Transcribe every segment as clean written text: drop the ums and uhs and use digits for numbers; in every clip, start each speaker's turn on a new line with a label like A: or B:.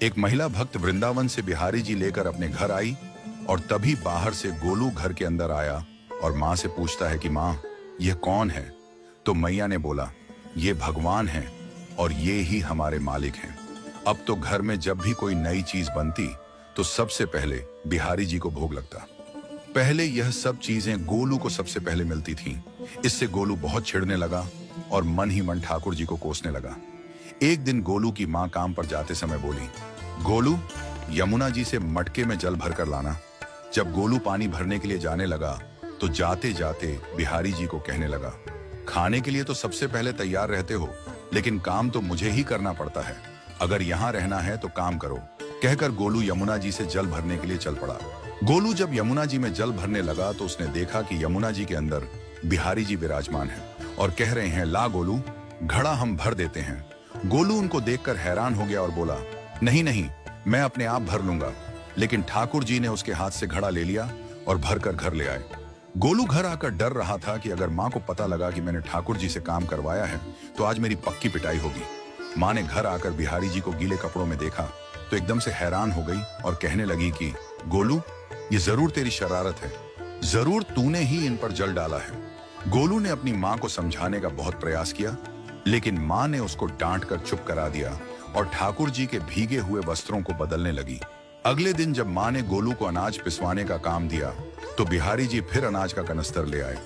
A: एक महिला भक्त वृंदावन से बिहारी जी लेकर अपने घर आई और तभी बाहर से गोलू घर के अंदर आया और माँ से पूछता है कि माँ, यह कौन है? तो मैया ने बोला, ये भगवान हैं और ये ही हमारे मालिक हैं। अब तो घर में जब भी कोई नई चीज बनती तो सबसे पहले बिहारी जी को भोग लगता। पहले यह सब चीजें गोलू को सबसे पहले मिलती थीं। इससे गोलू बहुत चिढ़ने लगा और मन ही मन ठाकुर जी को कोसने लगा। एक दिन गोलू की माँ काम पर जाते समय बोली, गोलू, यमुना जी से मटके में जल भर कर लाना। जब गोलू पानी भरने के लिए जाने लगा तो जाते जाते बिहारी जी को कहने लगा, खाने के लिए तो सबसे पहले तैयार रहते हो, लेकिन काम तो मुझे ही करना पड़ता है। अगर यहाँ रहना है तो काम करो। कहकर गोलू यमुना जी से जल भरने के लिए चल पड़ा। गोलू जब यमुना जी में जल भरने लगा तो उसने देखा कि यमुना जी के अंदर बिहारी जी विराजमान हैं और कह रहे हैं, ला गोलू, घड़ा हम भर देते हैं। गोलू उनको देखकर हैरान हो गया और बोला, नहीं नहीं, मैं अपने आप भर लूंगा। लेकिन ठाकुर जी ने उसके हाथ से घड़ा ले लिया और भरकर घर ले आए। गोलू घर आकर डर रहा था कि अगर माँ को पता लगा कि मैंने ठाकुर जी से काम करवाया है तो आज मेरी पक्की पिटाई होगी। माँ ने घर आकर बिहारी जी को गीले कपड़ों में देखा तो एकदम से हैरान हो गई और कहने लगी कि गोलू, ये जरूर तेरी शरारत है, जरूर तूने ही इन पर जल डाला है। गोलू ने अपनी माँ को समझाने का बहुत प्रयास किया, लेकिन माँ ने उसको डांट कर चुप करा दिया और ठाकुर जी के भीगे हुए वस्त्रों को बदलने लगी। अगले दिन जब माँ ने गोलू को अनाज पिसवाने का काम दिया तो बिहारी जी फिर अनाज का कनस्तर ले आए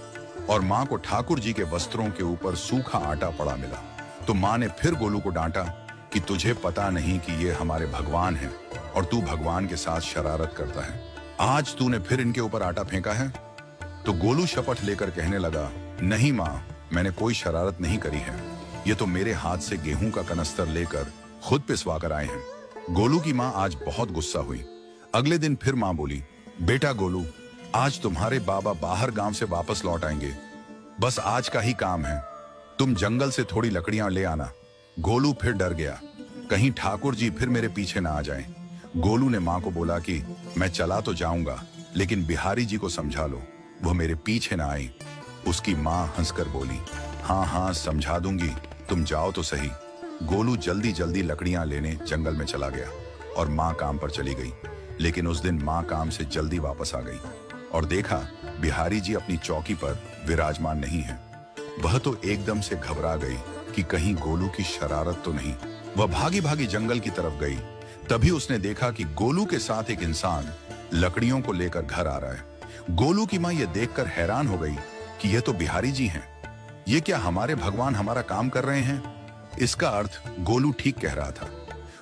A: और माँ को ठाकुर जी के वस्त्रों के ऊपर सूखा आटा पड़ा मिला। तो माँ ने फिर गोलू को डांटा कि तुझे पता नहीं कि ये हमारे भगवान हैं और तू भगवान के साथ शरारत करता है। आज तूने फिर इनके ऊपर आटा फेंका है। तो गोलू शपथ लेकर कहने लगा, नहीं माँ, मैंने कोई शरारत नहीं करी है। ये तो मेरे हाथ से गेहूं का कनस्तर लेकर खुद पिसवा कर आए हैं। गोलू की माँ आज बहुत गुस्सा हुई। अगले दिन फिर माँ बोली, बेटा गोलू, आज तुम्हारे बाबा बाहर गांव से वापस लौट आएंगे। बस आज का ही काम है, तुम जंगल से थोड़ी लकड़ियां ले आना। गोलू फिर डर गया, कहीं ठाकुर जी फिर मेरे पीछे ना आ जाएं। गोलू ने माँ को बोला कि मैं चला तो जाऊंगा, लेकिन बिहारी जी को समझा लो, वो मेरे पीछे ना आई। उसकी माँ हंसकर बोली, हाँ हाँ समझा दूंगी, तुम जाओ तो सही। गोलू जल्दी जल्दी लकड़ियां लेने जंगल में चला गया और माँ काम पर चली गई। लेकिन उस दिन माँ काम से जल्दी वापस आ गई और देखा बिहारी जी अपनी चौकी पर विराजमान नहीं है। वह तो एकदम से घबरा गई कि कहीं गोलू की शरारत तो नहीं। वह भागी भागी जंगल की तरफ गई। तभी उसने देखा कि गोलू के साथ एक इंसान लकड़ियों को लेकर घर आ रहा है। गोलू की माँ यह देखकर हैरान हो गई कि यह तो बिहारी जी हैं। ये क्या हमारे भगवान हमारा काम कर रहे हैं? इसका अर्थ गोलू ठीक कह रहा था।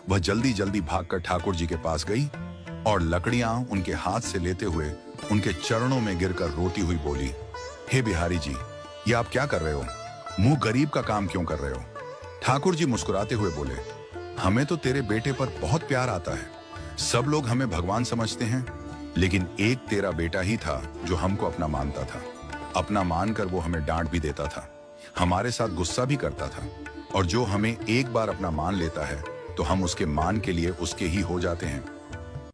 A: वह जल्दी जल्दी भागकर ठाकुर जी के पास गई और लकड़ियां उनके हाथ से लेते हुए उनके चरणों में गिरकर रोती हुई बोली, हे बिहारी जी, ये आप क्या कर रहे हो? मुंह गरीब का काम क्यों कर रहे हो? ठाकुर जी मुस्कुराते हुए बोले, हमें तो तेरे बेटे पर बहुत प्यार आता है। सब लोग हमें भगवान समझते हैं, लेकिन एक तेरा बेटा ही था जो हमको अपना मानता था। अपना मानकर वो हमें डांट भी देता था, हमारे साथ गुस्सा भी करता था, और जो हमें एक बार अपना मान लेता है तो हम उसके मान के लिए उसके ही हो जाते हैं।